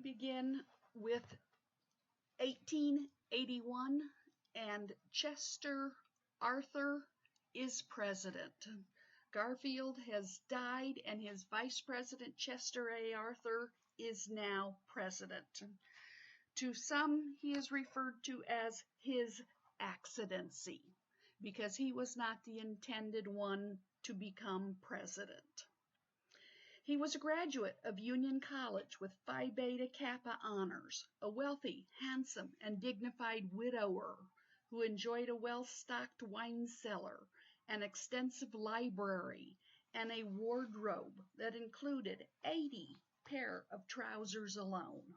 begin with 1881, and Chester Arthur is president. Garfield has died, and his vice president, Chester A. Arthur, is now president. To some, he is referred to as his accidency, because he was not the intended one to become president. He was a graduate of Union College with Phi Beta Kappa honors, a wealthy, handsome, and dignified widower who enjoyed a well-stocked wine cellar, an extensive library, and a wardrobe that included 80 pair of trousers alone.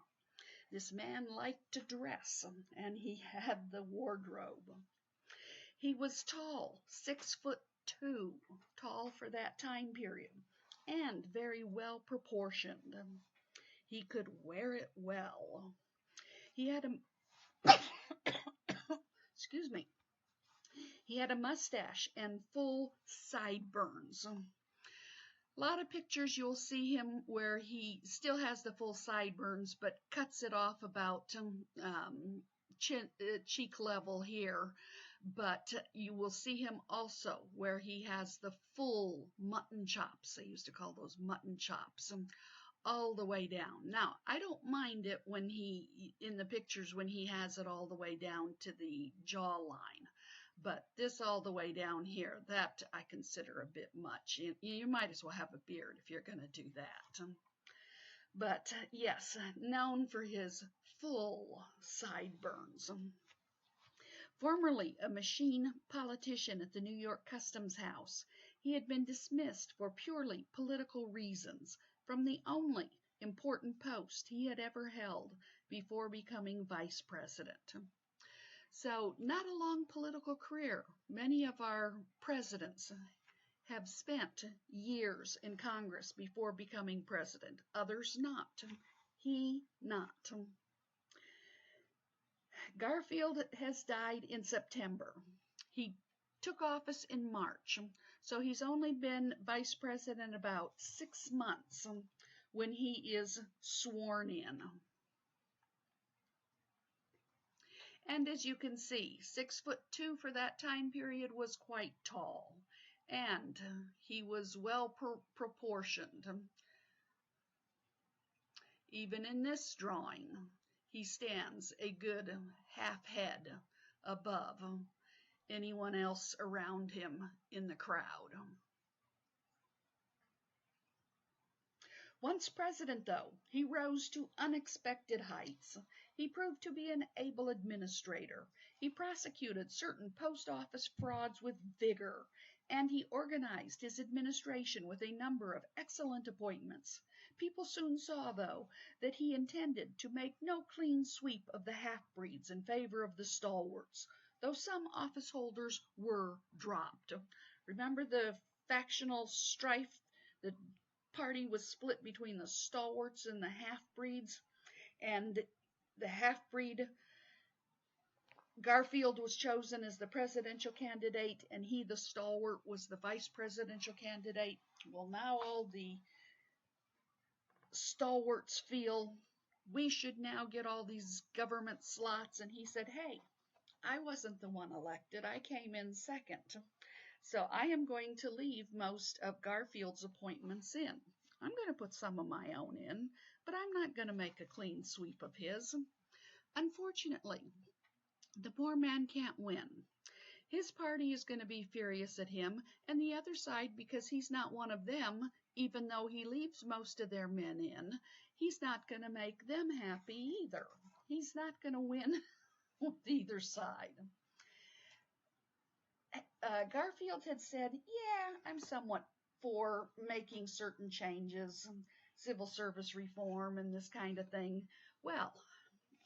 This man liked to dress, and he had the wardrobe. He was tall, 6'2", tall for that time period, and very well proportioned. He could wear it well. He had a excuse me. He had a mustache and full sideburns. A lot of pictures you'll see him where he still has the full sideburns but cuts it off about cheek level here. But you will see him also where he has the full mutton chops. They used to call those mutton chops, all the way down. Now, I don't mind it when in the pictures when he has it all the way down to the jawline. But this all the way down here, that I consider a bit much. You might as well have a beard if you're going to do that. But yes, known for his full sideburns. Formerly a machine politician at the New York Customs House, he had been dismissed for purely political reasons from the only important post he had ever held before becoming vice president. So, not a long political career. Many of our presidents have spent years in Congress before becoming president. Others not. He not. Garfield has died in September. He took office in March, so he's only been vice president about 6 months when he is sworn in. And as you can see, 6'2" for that time period was quite tall, and he was well proportioned. Even in this drawing, he stands a good half head above anyone else around him in the crowd. Once president, though, he rose to unexpected heights. He proved to be an able administrator. He prosecuted certain post office frauds with vigor, and he organized his administration with a number of excellent appointments. People soon saw, though, that he intended to make no clean sweep of the half-breeds in favor of the stalwarts, though some office holders were dropped. Remember the factional strife? The party was split between the stalwarts and the half-breeds, and the half-breed Garfield was chosen as the presidential candidate, and he, the stalwart, was the vice presidential candidate. Well, now all the stalwarts feel we should now get all these government slots, and he said, hey, I wasn't the one elected. I came in second. So I am going to leave most of Garfield's appointments in. I'm going to put some of my own in, but I'm not going to make a clean sweep of his. Unfortunately, the poor man can't win. His party is going to be furious at him, and the other side, because he's not one of them, even though he leaves most of their men in, he's not going to make them happy either. He's not going to win with either side. Garfield had said, yeah, I'm somewhat for making certain changes, civil service reform and this kind of thing. Well,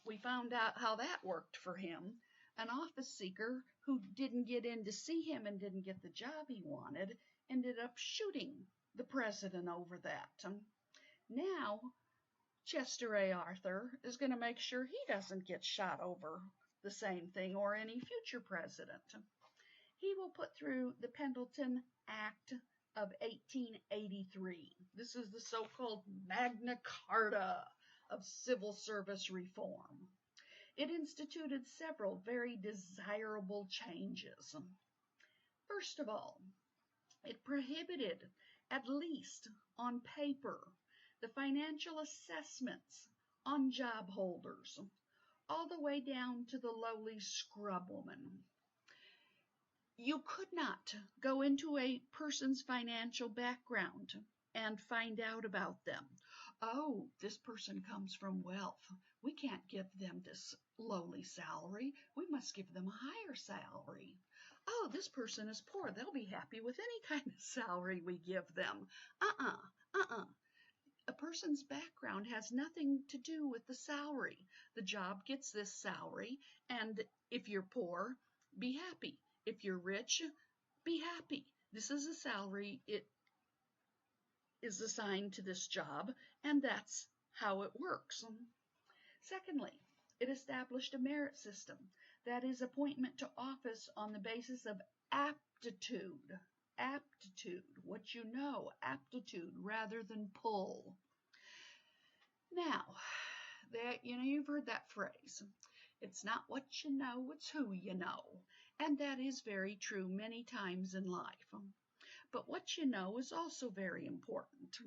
we found out how that worked for him. An office seeker who didn't get in to see him and didn't get the job he wanted ended up shooting the president over that. Now, Chester A. Arthur is going to make sure he doesn't get shot over the same thing or any future president. He will put through the Pendleton Act of 1883. This is the so-called Magna Carta of civil service reform. It instituted several very desirable changes. First of all, it prohibited, at least on paper, the financial assessments on job holders, all the way down to the lowly scrubwoman. You could not go into a person's financial background and find out about them. Oh, this person comes from wealth. We can't give them this lowly salary. We must give them a higher salary. Oh, this person is poor. They'll be happy with any kind of salary we give them. A person's background has nothing to do with the salary. The job gets this salary, and if you're poor, be happy. If you're rich, be happy. This is a salary. It is assigned to this job, and that's how it works. Secondly, it established a merit system, that is, appointment to office on the basis of aptitude. Aptitude, what you know, aptitude rather than pull. Now, you've heard that phrase. It's not what you know, it's who you know. And that is very true many times in life. But what you know is also very important.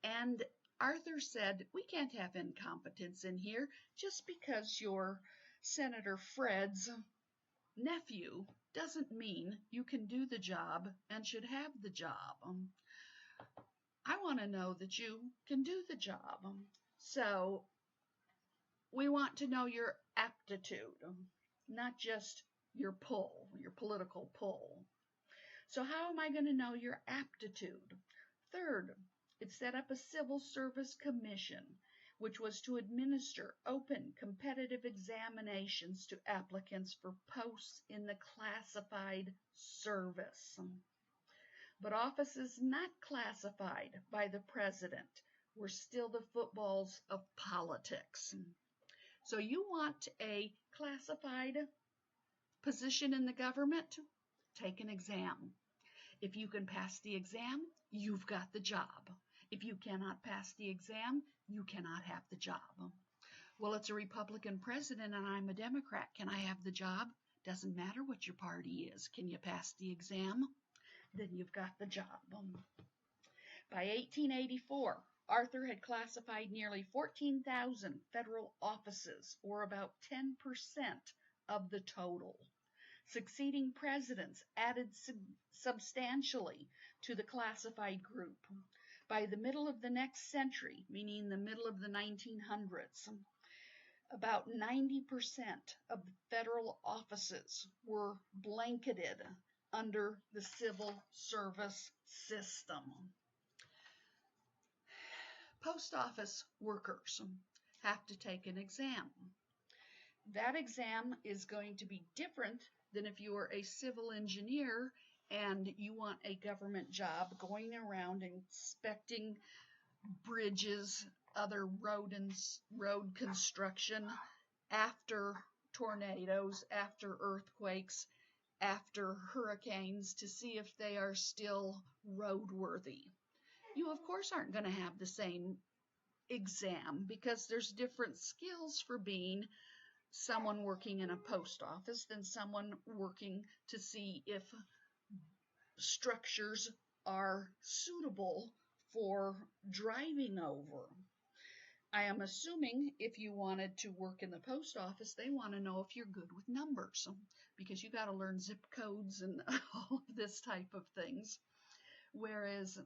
And Arthur said, we can't have incompetence in here just because you're Senator Fred's nephew doesn't mean you can do the job and should have the job. I want to know that you can do the job. So we want to know your aptitude, not just your pull, your political pull. So how am I going to know your aptitude? Third, it set up a civil service commission, which was to administer open competitive examinations to applicants for posts in the classified service. But offices not classified by the president were still the footballs of politics. So you want a classified position in the government? Take an exam. If you can pass the exam, you've got the job. If you cannot pass the exam, you cannot have the job. Well, it's a Republican president and I'm a Democrat. Can I have the job? Doesn't matter what your party is. Can you pass the exam? Then you've got the job. By 1884, Arthur had classified nearly 14,000 federal offices, or about 10% of the total. Succeeding presidents added substantially to the classified group. By the middle of the next century, meaning the middle of the 1900s, about 90% of the federal offices were blanketed under the civil service system. Post office workers have to take an exam. That exam is going to be different than if you are a civil engineer and you want a government job going around inspecting bridges, other road construction after tornadoes, after earthquakes, after hurricanes to see if they are still roadworthy. You, of course, aren't going to have the same exam because there's different skills for being someone working in a post office than someone working to see if structures are suitable for driving over. I am assuming if you wanted to work in the post office, they want to know if you're good with numbers because you got to learn zip codes and all of this type of things. Whereas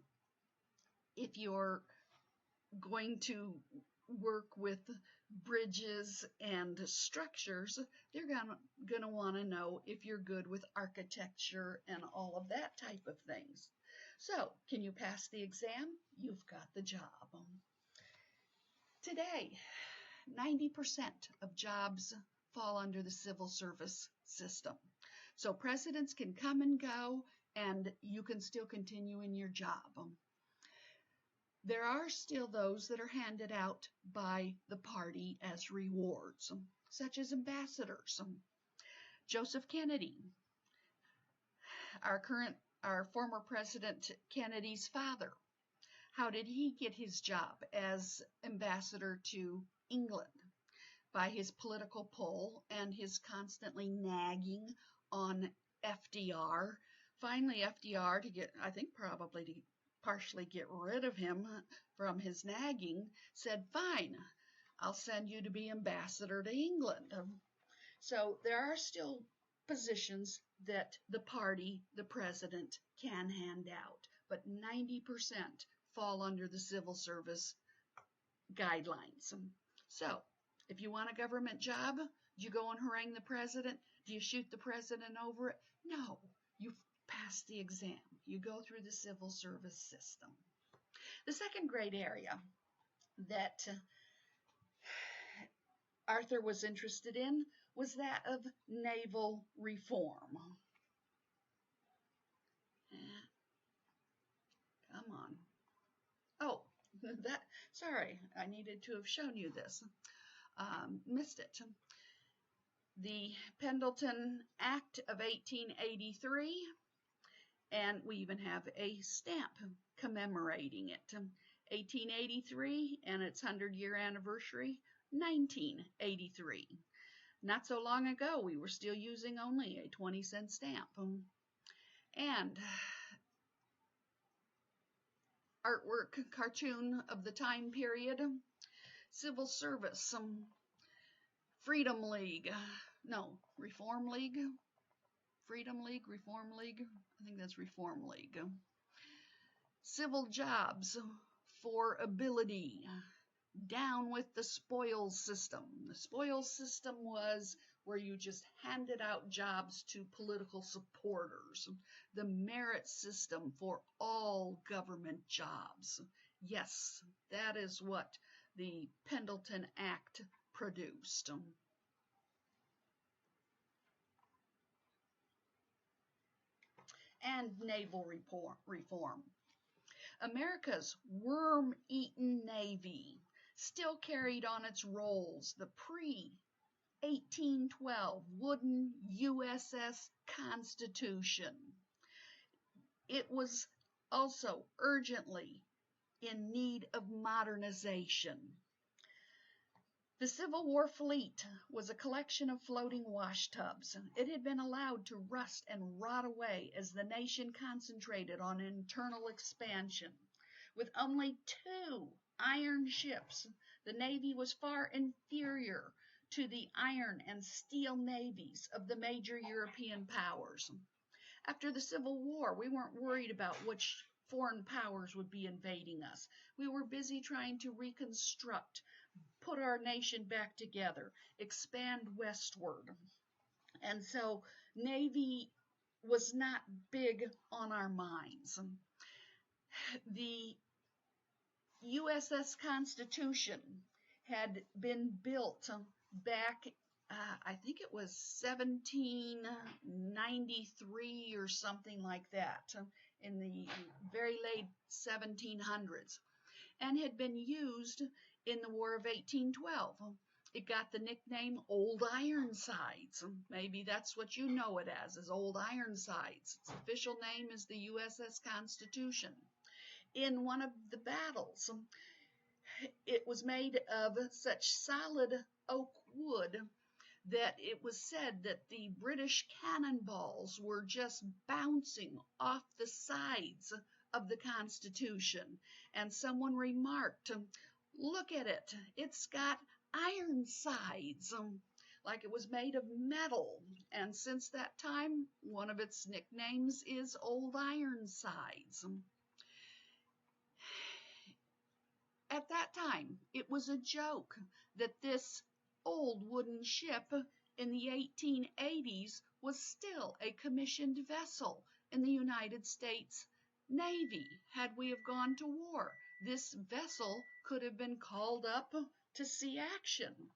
if you're going to work with bridges and structures, they're going to want to know if you're good with architecture and all of that type of things. So, can you pass the exam? You've got the job. Today, 90% of jobs fall under the civil service system. So presidents can come and go, and you can still continue in your job. There are still those that are handed out by the party as rewards, such as ambassadors. Joseph Kennedy, our former President Kennedy's father, How did he get his job as ambassador to England? By his political pull and his constantly nagging on FDR. Finally, FDR, to get, I think probably to partially get rid of him from his nagging, said, fine, I'll send you to be ambassador to England. So there are still positions that the party, the president, can hand out, but 90% fall under the civil service guidelines. So if you want a government job, do you go and harangue the president? Do you shoot the president over it? No, you pass the exam. You go through the civil service system. The second great area that Arthur was interested in was that of naval reform. Come on. Oh, sorry, I needed to have shown you this. Missed it. The Pendleton Act of 1883, and we even have a stamp commemorating it. 1883 and its 100-year anniversary, 1983. Not so long ago, we were still using only a 20-cent stamp. And artwork, cartoon of the time period, civil service, Freedom League, no, Reform League, Freedom League, Reform League, I think that's Reform League. Civil jobs for ability, down with the spoils system. The spoils system was where you just handed out jobs to political supporters. The merit system for all government jobs. Yes, that is what the Pendleton Act produced. And naval reform. America's worm-eaten Navy still carried on its roles the pre-1812 wooden USS Constitution. It was also urgently in need of modernization. The Civil War fleet was a collection of floating washtubs. It had been allowed to rust and rot away as the nation concentrated on internal expansion. With only 2 iron ships, the Navy was far inferior to the iron and steel navies of the major European powers. After the Civil War, we weren't worried about which foreign powers would be invading us. We were busy trying to reconstruct, put our nation back together, expand westward. And so Navy was not big on our minds. The USS Constitution had been built back, I think it was 1793 or something like that, in the very late 1700s, and had been used in the War of 1812. It got the nickname Old Ironsides. Maybe that's what you know it as Old Ironsides. Its official name is the USS Constitution. In one of the battles, it was made of such solid oak wood that it was said that the British cannonballs were just bouncing off the sides of the Constitution. And someone remarked, look at it, it's got iron sides, like it was made of metal. And since that time, one of its nicknames is Old Ironsides. At that time, it was a joke that this old wooden ship in the 1880s was still a commissioned vessel in the United States Navy. Had we have gone to war, this vessel could have been called up to see action.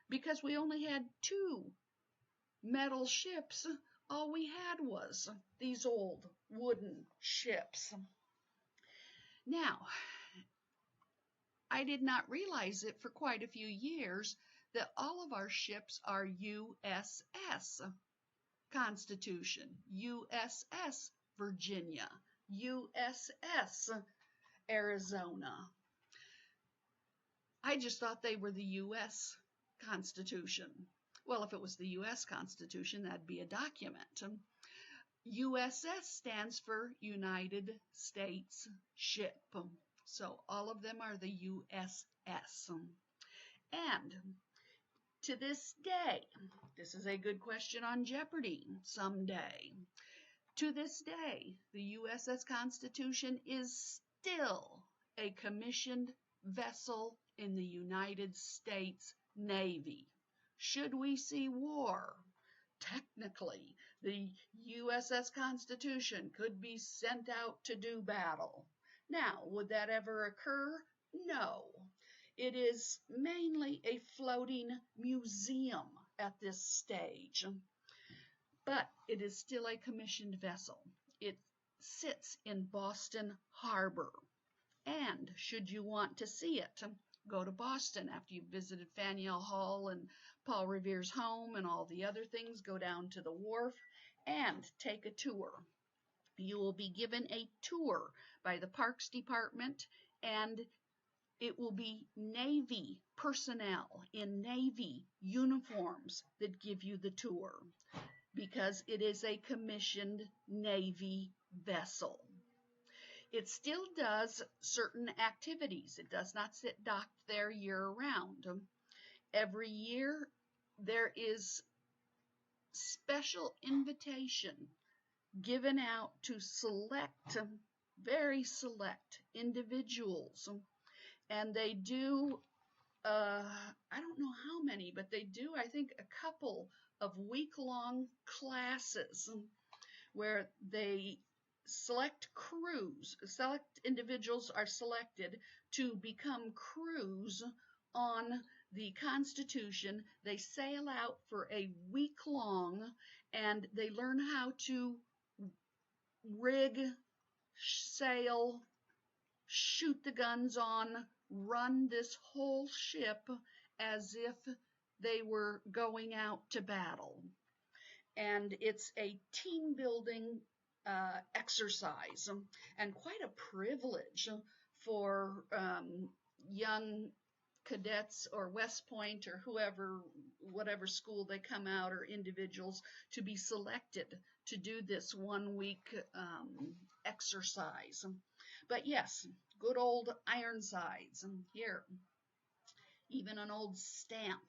Because we only had 2 metal ships, all we had was these old wooden ships. Now, I did not realize it for quite a few years that all of our ships are USS Constitution, USS Virginia, USS Arizona. I just thought they were the U.S. Constitution. Well, if it was the U.S. Constitution, that'd be a document. USS stands for United States Ship. So all of them are the USS. And to this day, this is a good question on Jeopardy someday. To this day, the USS Constitution is still a commissioned vessel in the United States Navy. Should we see war, technically, the USS Constitution could be sent out to do battle. Now, would that ever occur? No. It is mainly a floating museum at this stage, but it is still a commissioned vessel. It sits in Boston Harbor, and should you want to see it, go to Boston after you've visited Faneuil Hall and Paul Revere's home and all the other things. Go down to the wharf and take a tour. You will be given a tour by the Parks Department, and it will be Navy personnel in Navy uniforms that give you the tour, because it is a commissioned Navy vessel. It still does certain activities. It does not sit docked there year-round. Every year there is special invitation given out to select, very select individuals, and they do, I don't know how many, but they do, I think, a couple of week-long classes where they select individuals are selected to become crews on the Constitution. They sail out for a week long, and they learn how to rig, sail, shoot the guns on, run this whole ship as if they were going out to battle. And it's a team building exercise, and quite a privilege for young cadets or West Point or whoever, whatever school they come out, or individuals, to be selected to do this 1 week exercise. But yes, good old Ironsides here. Even an old stamp.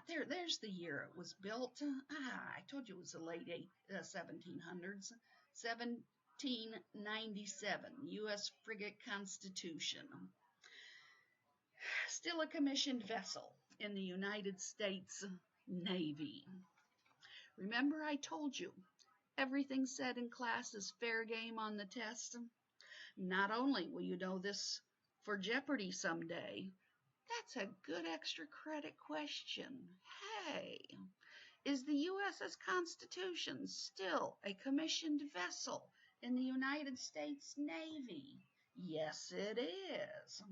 There's the year it was built. I told you it was the late 1700s. 1797, U.S. frigate Constitution. Still a commissioned vessel in the United States Navy. Remember I told you, everything said in class is fair game on the test? Not only will you know this for Jeopardy someday, that's a good extra credit question. Hey, is the USS Constitution still a commissioned vessel in the United States Navy? Yes, it is.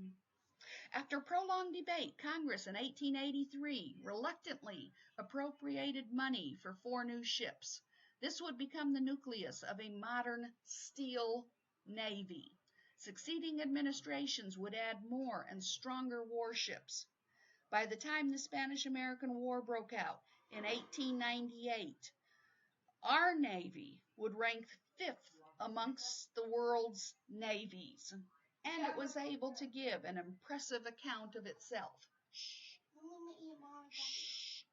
After prolonged debate, Congress in 1883 reluctantly appropriated money for 4 new ships. This would become the nucleus of a modern steel navy. Succeeding administrations would add more and stronger warships. By the time the Spanish-American War broke out in 1898, our Navy would rank 5th amongst the world's navies, and it was able to give an impressive account of itself. Shh. Shh.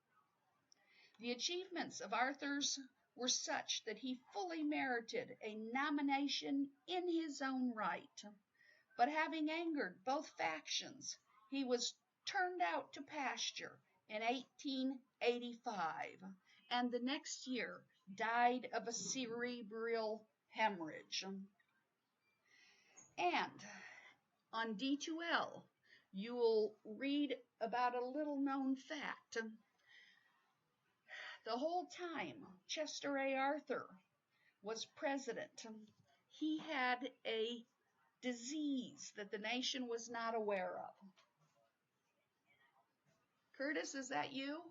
The achievements of Arthur's were such that he fully merited a nomination in his own right. But having angered both factions, he was turned out to pasture in 1885, and the next year died of a cerebral hemorrhage. And on D2L, you will read about a little known fact. The whole time Chester A. Arthur was president, he had a disease that the nation was not aware of. Curtis, is that you?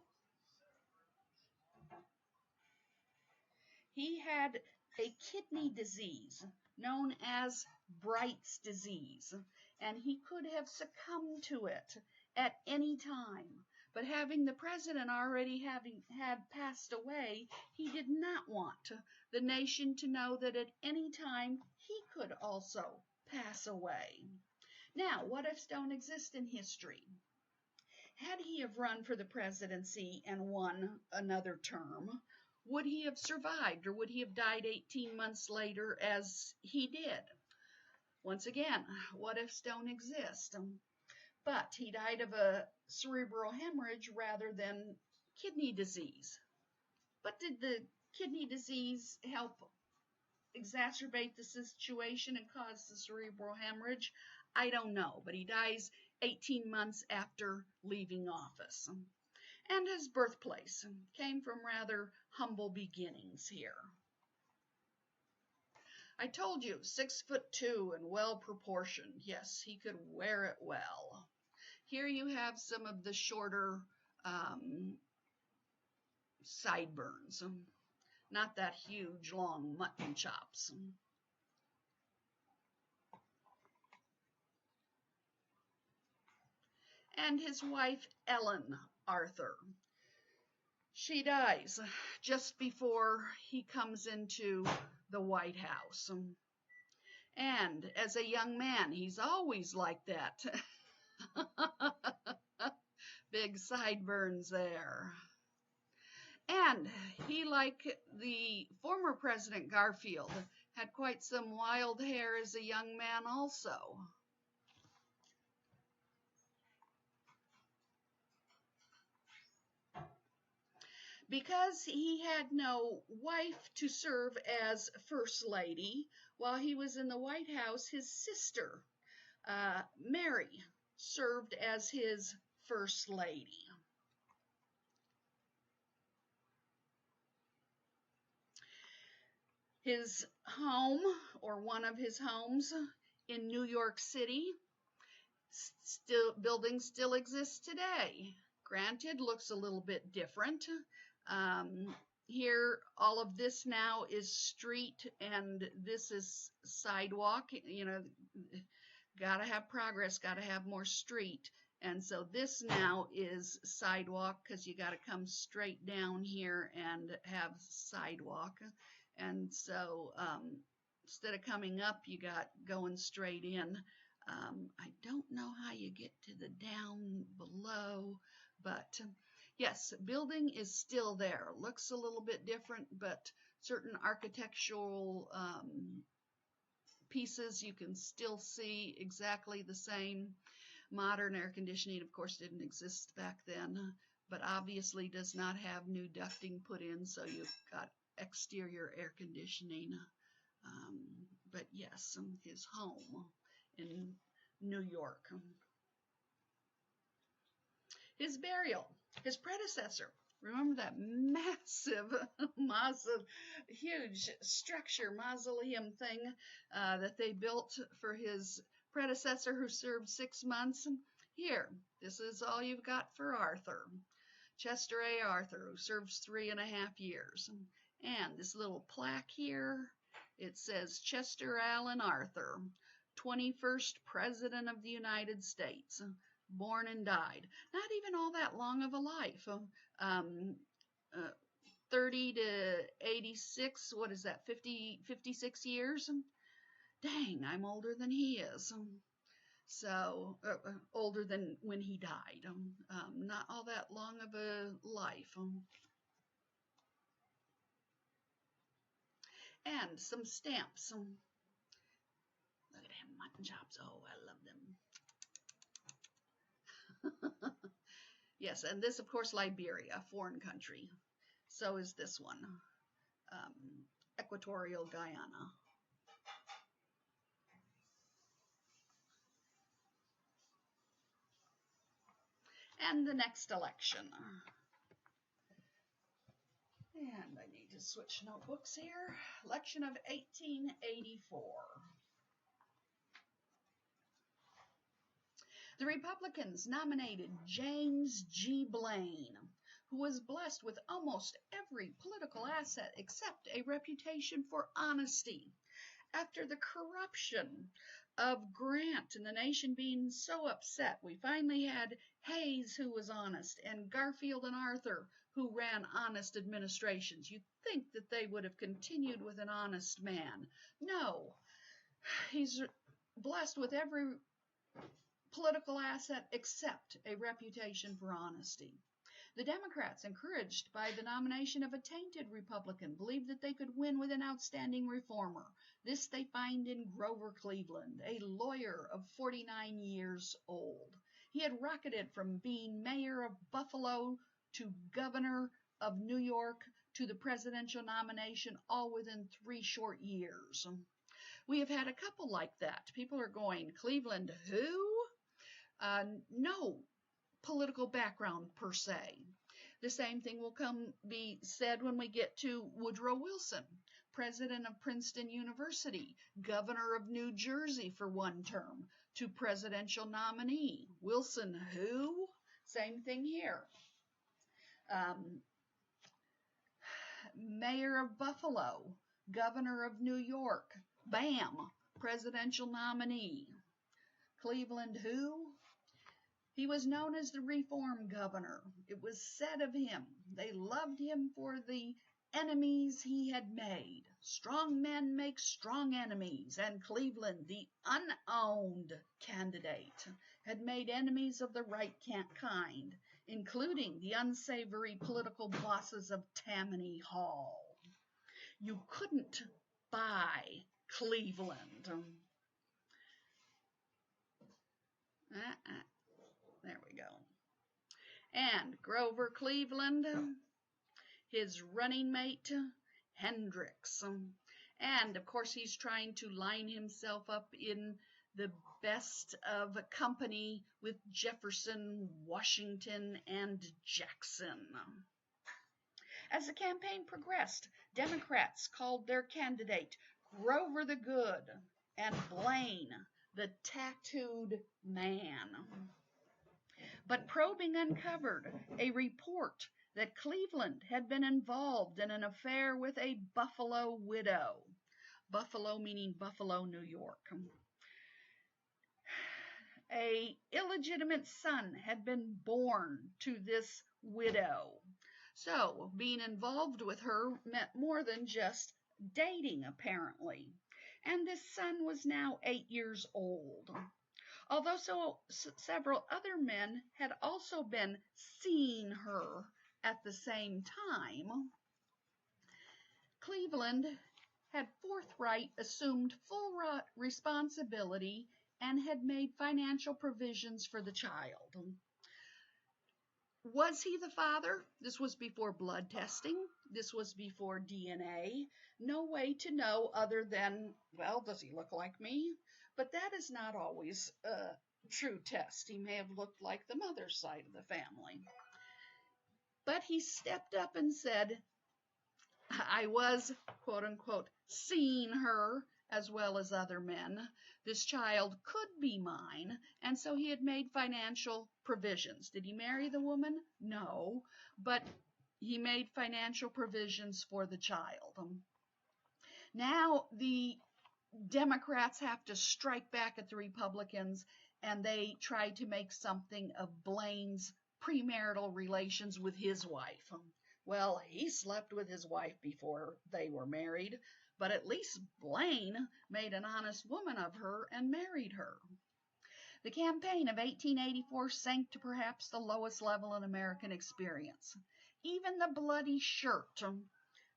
He had a kidney disease known as Bright's disease, and he could have succumbed to it at any time. But having the president already had passed away, he did not want the nation to know that at any time he could also pass away. Now, what ifs don't exist in history. Had he have run for the presidency and won another term, would he have survived, or would he have died 18 months later as he did? Once again, what ifs don't exist. But he died of a cerebral hemorrhage rather than kidney disease. But did the kidney disease help exacerbate the situation and cause the cerebral hemorrhage? I don't know, but he dies 18 months after leaving office. And his birthplace came from rather humble beginnings here. I told you, 6'2" and well proportioned. Yes, he could wear it well. Here you have some of the shorter sideburns, not that huge long mutton chops. And his wife, Ellen Arthur. She dies just before he comes into the White House. And as a young man, he's always like that. Big sideburns there. And he, like the former President Garfield, had quite some wild hair as a young man also. Because he had no wife to serve as First Lady, while he was in the White House, his sister, Mary, served as his First Lady. His home, or one of his homes in New York City, building still exists today. Granted, looks a little bit different. Here, all of this now is street and this is sidewalk. You know, gotta have progress, gotta have more street. And so this now is sidewalk because you gotta come straight down here and have sidewalk. And so instead of coming up, you got going straight in. I don't know how you get to the down below, but yes, building is still there. Looks a little bit different, but certain architectural pieces you can still see exactly the same. Modern air conditioning, of course, didn't exist back then, but obviously does not have new ducting put in, so you've got exterior air conditioning. But yes, his home in New York. His burial, his predecessor. Remember that massive, huge structure, mausoleum thing that they built for his predecessor who served 6 months? Here, this is all you've got for Arthur. Chester A. Arthur, who serves 3.5 years. And this little plaque here, it says Chester Allen Arthur, 21st President of the United States, born and died. Not even all that long of a life. 30 to 86, what is that, 56 years? Dang, I'm older than he is. So, older than when he died. Not all that long of a life. And some stamps. Look at them mutton chops. Oh, I love them. Yes, and this, of course, Liberia, a foreign country. So is this one, Equatorial Guyana. And the next election. And I need to switch notebooks here. Election of 1884. The Republicans nominated James G. Blaine, who was blessed with almost every political asset except a reputation for honesty, after the corruption of Grant and the nation being so upset, we finally had Hayes, who was honest, and Garfield and Arthur, who ran honest administrations. You'd think that they would have continued with an honest man. No, he's blessed with every political asset except a reputation for honesty. The Democrats, encouraged by the nomination of a tainted Republican, believed that they could win with an outstanding reformer. This they find in Grover Cleveland, a lawyer of 49 years old. He had rocketed from being mayor of Buffalo to governor of New York to the presidential nomination, all within 3 short years. We have had a couple like that. People are going, Cleveland who? No political background per se. The same thing will be said when we get to Woodrow Wilson, president of Princeton University, governor of New Jersey for 1 term, to presidential nominee. Wilson who? Same thing here. Mayor of Buffalo, governor of New York, bam, presidential nominee. Cleveland who? He was known as the Reform Governor. It was said of him, they loved him for the enemies he had made. Strong men make strong enemies, and Cleveland, the unowned candidate, had made enemies of the right kind, including the unsavory political bosses of Tammany Hall. You couldn't buy Cleveland. There we go. And Grover Cleveland, his running mate, Hendricks. And, of course, he's trying to line himself up in the best of company with Jefferson, Washington, and Jackson. As the campaign progressed, Democrats called their candidate Grover the Good and Blaine the Tattooed Man. But probing uncovered a report that Cleveland had been involved in an affair with a Buffalo widow. Buffalo meaning Buffalo, New York. A illegitimate son had been born to this widow. So being involved with her meant more than just dating, apparently. And this son was now 8 years old. Although several other men had also been seeing her at the same time, Cleveland had forthright assumed full responsibility and had made financial provisions for the child. Was he the father? This was before blood testing. This was before DNA. No way to know other than, well, does he look like me? But that is not always a true test. He may have looked like the mother's side of the family. But he stepped up and said, I was, quote unquote, seeing her as well as other men. This child could be mine, and so he had made financial provisions. Did he marry the woman? No, but he made financial provisions for the child. Now the Democrats have to strike back at the Republicans, and they try to make something of Blaine's premarital relations with his wife. Well, he slept with his wife before they were married, but at least Blaine made an honest woman of her and married her. The campaign of 1884 sank to perhaps the lowest level in American experience. Even the bloody shirt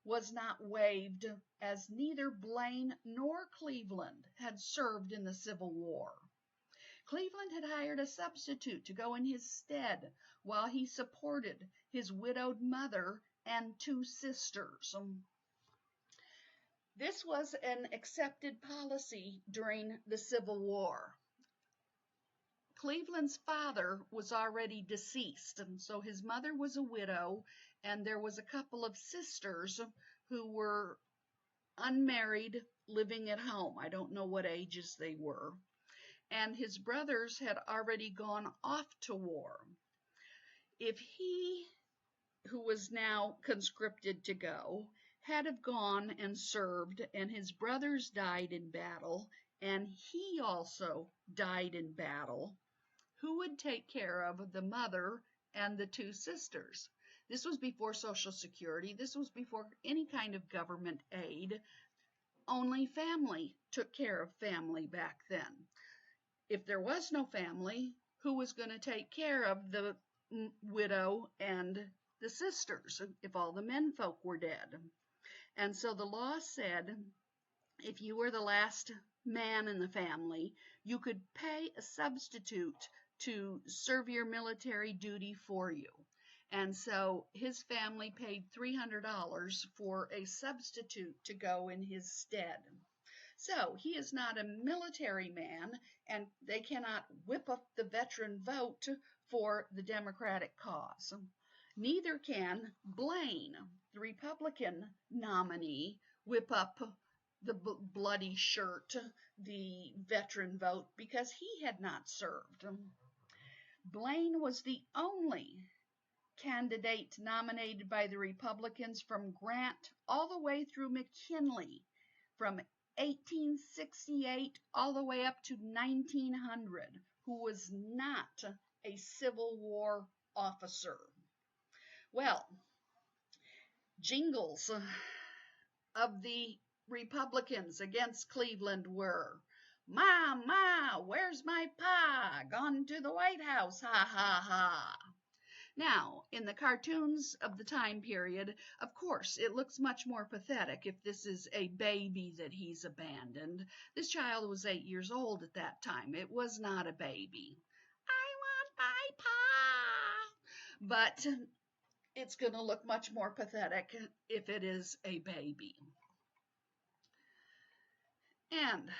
was not waved, as neither Blaine nor Cleveland had served in the Civil War. Cleveland had hired a substitute to go in his stead while he supported his widowed mother and 2 sisters. This was an accepted policy during the Civil War. Cleveland's father was already deceased, and so his mother was a widow, and there was a couple of sisters who were unmarried, living at home. I don't know what ages they were. And his brothers had already gone off to war. If he, who was now conscripted to go, had have gone and served, and his brothers died in battle, and he also died in battle, who would take care of the mother and the two sisters? This was before Social Security. This was before any kind of government aid. Only family took care of family back then. If there was no family, who was going to take care of the widow and the sisters if all the menfolk were dead? And so the law said if you were the last man in the family, you could pay a substitute to serve your military duty for you. And so his family paid $300 for a substitute to go in his stead. So he is not a military man, and they cannot whip up the veteran vote for the Democratic cause. Neither can Blaine, the Republican nominee, whip up the bloody shirt, the veteran vote, because he had not served. Blaine was the only candidate nominated by the Republicans from Grant all the way through McKinley, from 1868 all the way up to 1900, who was not a Civil War officer. Well, jingles of the Republicans against Cleveland were, Ma, where's my pa? Gone to the White House, ha, ha, ha. Now, in the cartoons of the time period, of course, it looks much more pathetic if this is a baby that he's abandoned. This child was 8 years old at that time. It was not a baby. I want my pa! But it's going to look much more pathetic if it is a baby. And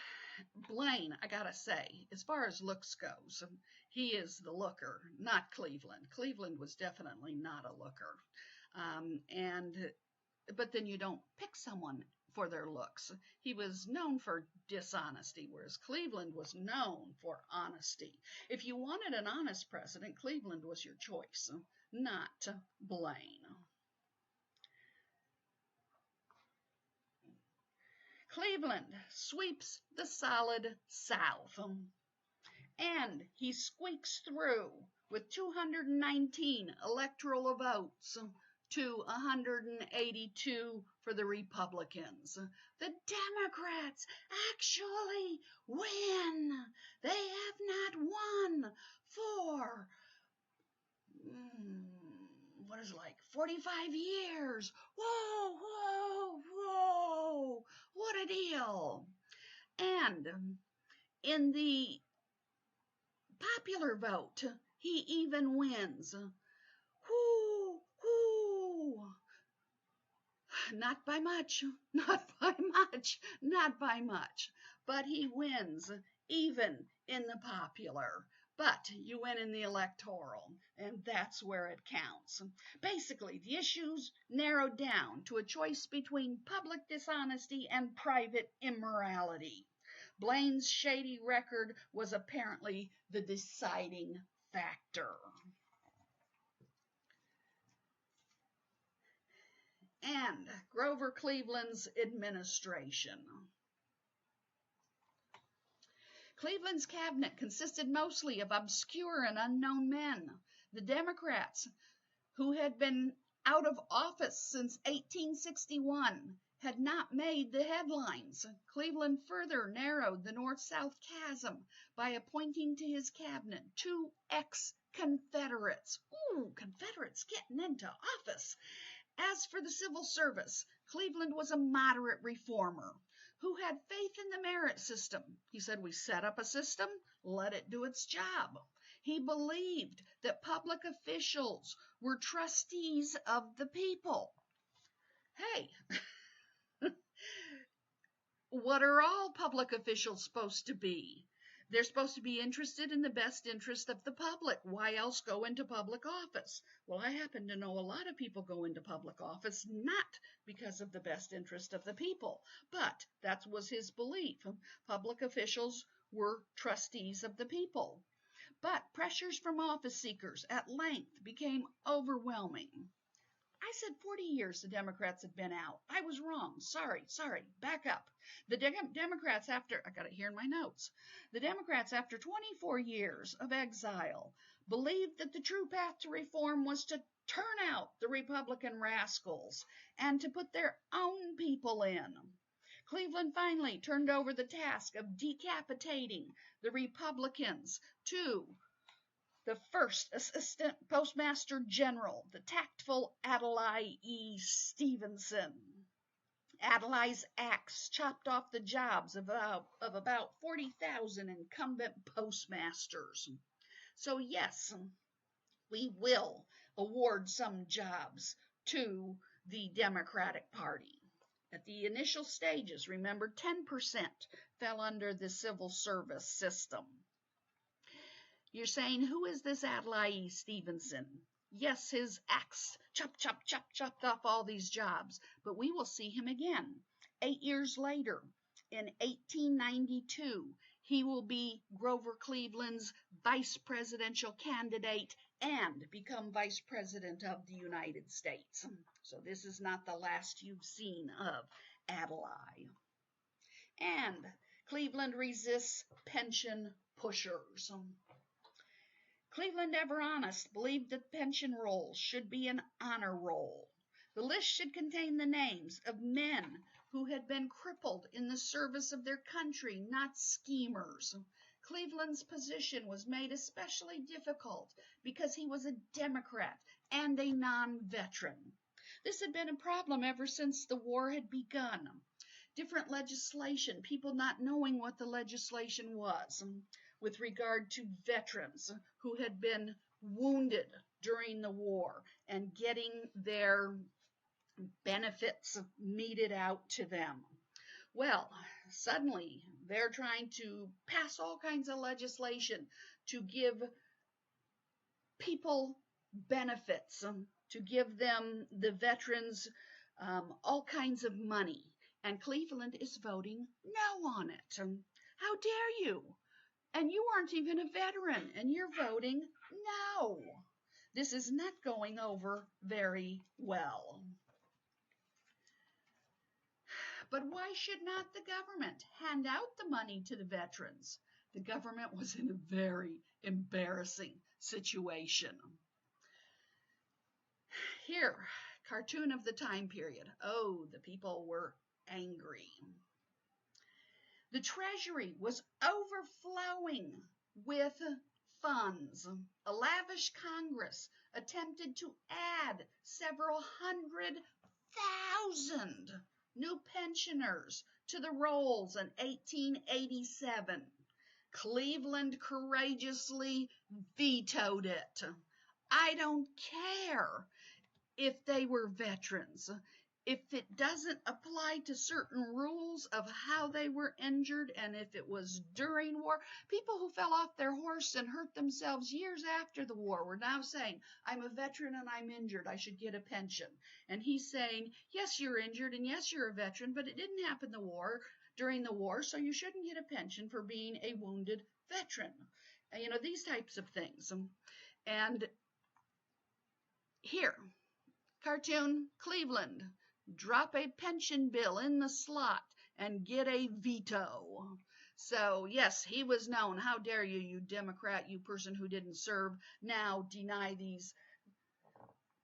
Blaine, I gotta say, as far as looks goes, he is the looker, not Cleveland. Cleveland was definitely not a looker. But then you don't pick someone for their looks. He was known for dishonesty, whereas Cleveland was known for honesty. If you wanted an honest president, Cleveland was your choice, not Blaine. Cleveland sweeps the solid South, and he squeaks through with 219 electoral votes to 182 for the Republicans. The Democrats actually win. They have not won for 45 years. Whoa, what a deal. And in the popular vote, he even wins. Not by much, but he wins even in the popular. But you win in the electoral, and that's where it counts. Basically, the issues narrowed down to a choice between public dishonesty and private immorality. Blaine's shady record was apparently the deciding factor. And Grover Cleveland's administration. Cleveland's cabinet consisted mostly of obscure and unknown men. The Democrats, who had been out of office since 1861, had not made the headlines. Cleveland further narrowed the North-South chasm by appointing to his cabinet 2 ex-Confederates. Confederates getting into office. As for the civil service, Cleveland was a moderate reformer who had faith in the merit system. He said, we set up a system, let it do its job. He believed that public officials were trustees of the people. Hey, what are all public officials supposed to be? They're supposed to be interested in the best interest of the public. Why else go into public office? Well, I happen to know a lot of people go into public office not because of the best interest of the people, but that was his belief. Public officials were trustees of the people. But pressures from office seekers at length became overwhelming. I said 40 years the Democrats had been out. I was wrong. Sorry. Back up. The Democrats after, I got it here in my notes. The Democrats after 24 years of exile believed that the true path to reform was to turn out the Republican rascals and to put their own people in. Cleveland finally turned over the task of decapitating the Republicans to the first Assistant Postmaster General, the tactful Adlai E. Stevenson. Adlai's axe chopped off the jobs of about 40,000 incumbent postmasters. So yes, we will award some jobs to the Democratic Party. At the initial stages, remember, 10% fell under the civil service system. You're saying, who is this Adlai E. Stevenson? Yes, his axe chopped off all these jobs, but we will see him again. 8 years later, in 1892, he will be Grover Cleveland's vice presidential candidate and become vice president of the United States. So this is not the last you've seen of Adlai. And Cleveland resists pension pushers. Cleveland, ever honest, believed that pension rolls should be an honor roll. The list should contain the names of men who had been crippled in the service of their country, not schemers. Cleveland's position was made especially difficult because he was a Democrat and a non-veteran. This had been a problem ever since the war had begun. Different legislation, people not knowing what the legislation was with regard to veterans who had been wounded during the war and getting their benefits meted out to them. Well, suddenly they're trying to pass all kinds of legislation to give people benefits, to give them, the veterans, all kinds of money. And Cleveland is voting no on it. How dare you? And you aren't even a veteran, and you're voting no. This is not going over very well. But why should not the government hand out the money to the veterans? The government was in a very embarrassing situation. Here, cartoon of the time period. Oh, the people were angry. The Treasury was overflowing with funds. A lavish Congress attempted to add several 100,000 new pensioners to the rolls in 1887. Cleveland courageously vetoed it. I don't care if they were veterans. If it doesn't apply to certain rules of how they were injured, and if it was during war, people who fell off their horse and hurt themselves years after the war were now saying, I'm a veteran and I'm injured, I should get a pension. And he's saying, yes, you're injured and yes, you're a veteran, but it didn't happen during the war, so you shouldn't get a pension for being a wounded veteran. You know, these types of things. And here, cartoon Cleveland. Drop a pension bill in the slot and get a veto. So, yes, he was known. How dare you, you Democrat, you person who didn't serve, now deny these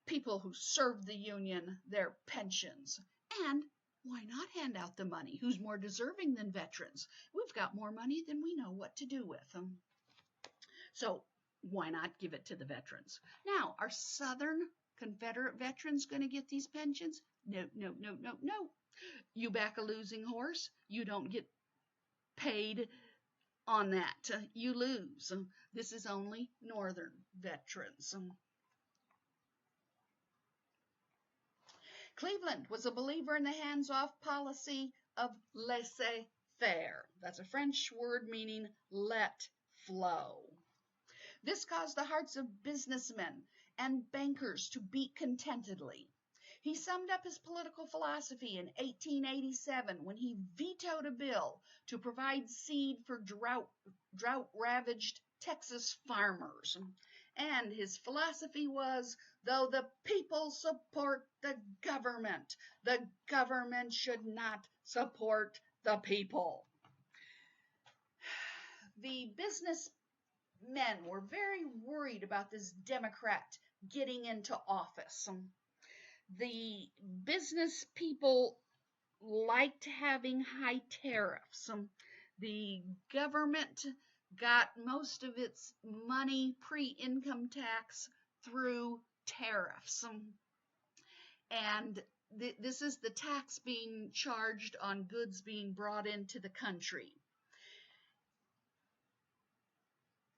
people who served the Union their pensions. And why not hand out the money? Who's more deserving than veterans? We've got more money than we know what to do with them. So, why not give it to the veterans? Now, are Southern Confederate veterans going to get these pensions? No. You back a losing horse, you don't get paid on that. You lose. This is only Northern veterans. Cleveland was a believer in the hands-off policy of laissez-faire. That's a French word meaning let flow. This caused the hearts of businessmen and bankers to beat contentedly. He summed up his political philosophy in 1887 when he vetoed a bill to provide seed for drought-ravaged Texas farmers. And his philosophy was, though the people support the government should not support the people. The businessmen were very worried about this Democrat getting into office. The business people liked having high tariffs. The government got most of its money pre-income tax through tariffs. And this is the tax being charged on goods being brought into the country.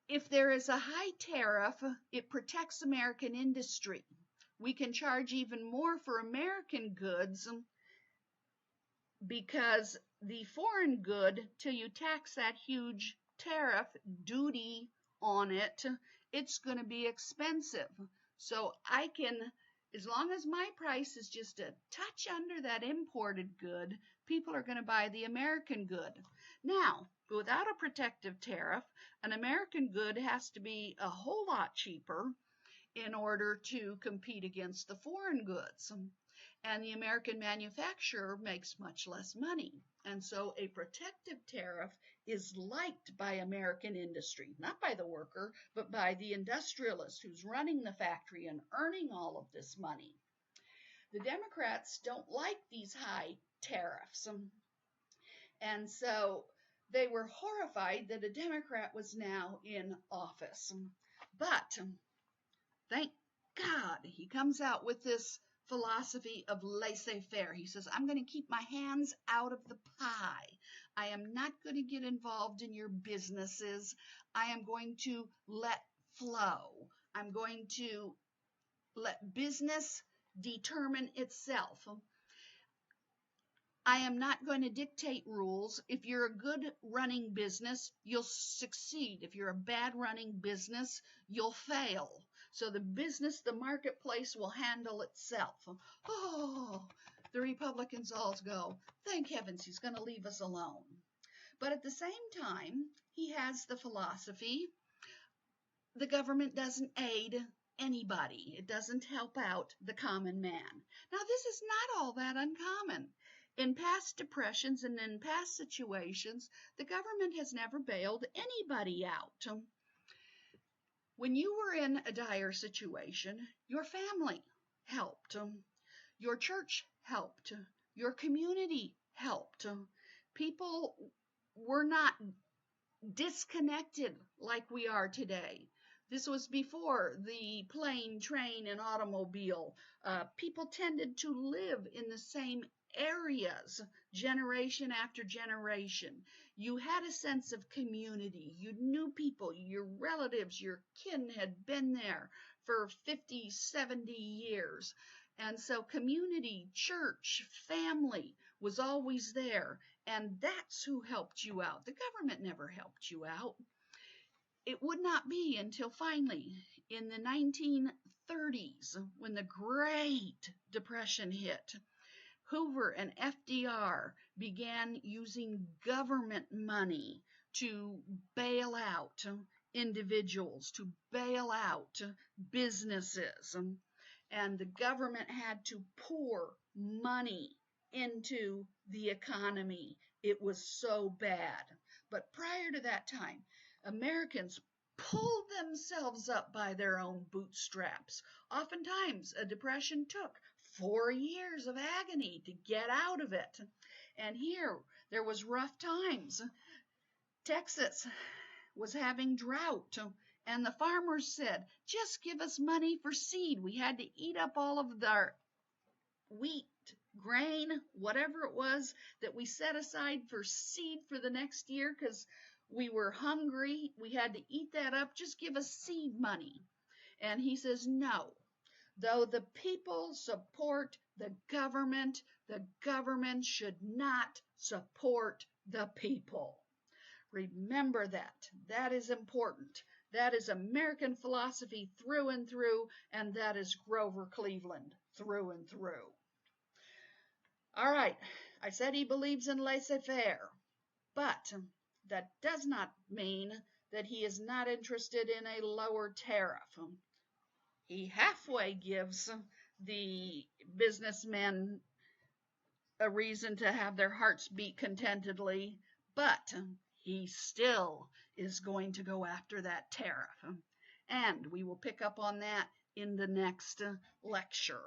If there is a high tariff, it protects American industry. We can charge even more for American goods because the foreign good, till you tax that huge tariff duty on it, it's going to be expensive. So I can, as long as my price is just a touch under that imported good, people are going to buy the American good. Now, without a protective tariff, an American good has to be a whole lot cheaper in order to compete against the foreign goods. And the American manufacturer makes much less money. And so a protective tariff is liked by American industry, not by the worker, but by the industrialist who's running the factory and earning all of this money. The Democrats don't like these high tariffs. And so they were horrified that a Democrat was now in office. But thank God he comes out with this philosophy of laissez-faire. He says, I'm going to keep my hands out of the pie. I am not going to get involved in your businesses. I am going to let flow. I'm going to let business determine itself. I am not going to dictate rules. If you're a good running business, you'll succeed. If you're a bad running business, you'll fail. So the marketplace will handle itself. Oh, the Republicans all go, thank heavens he's going to leave us alone. But at the same time, he has the philosophy, the government doesn't aid anybody. It doesn't help out the common man. Now, this is not all that uncommon. In past depressions and in past situations, the government has never bailed anybody out. When you were in a dire situation, your family helped. Your church helped. Your community helped. People were not disconnected like we are today. This was before the plane, train, and automobile. People tended to live in the same areas generation after generation. You had a sense of community. You knew people, your relatives, your kin had been there for 50, 70 years. And so community, church, family was always there. And that's who helped you out. The government never helped you out. It would not be until finally in the 1930s, when the Great Depression hit, Hoover and FDR began using government money to bail out individuals, to bail out businesses. And the government had to pour money into the economy. It was so bad. But prior to that time, Americans pulled themselves up by their own bootstraps. Oftentimes, a depression took 4 years of agony to get out of it. And here, there was rough times. Texas was having drought, and the farmers said, just give us money for seed. We had to eat up all of our wheat, grain, whatever it was that we set aside for seed for the next year because we were hungry. We had to eat that up. Just give us seed money. And he says, no. Though the people support the government should not support the people. Remember that. That is important. That is American philosophy through and through, and that is Grover Cleveland through and through. All right, I said he believes in laissez-faire, but that does not mean that he is not interested in a lower tariff. He halfway gives the businessmen a reason to have their hearts beat contentedly, but he still is going to go after that tariff. And we will pick up on that in the next lecture.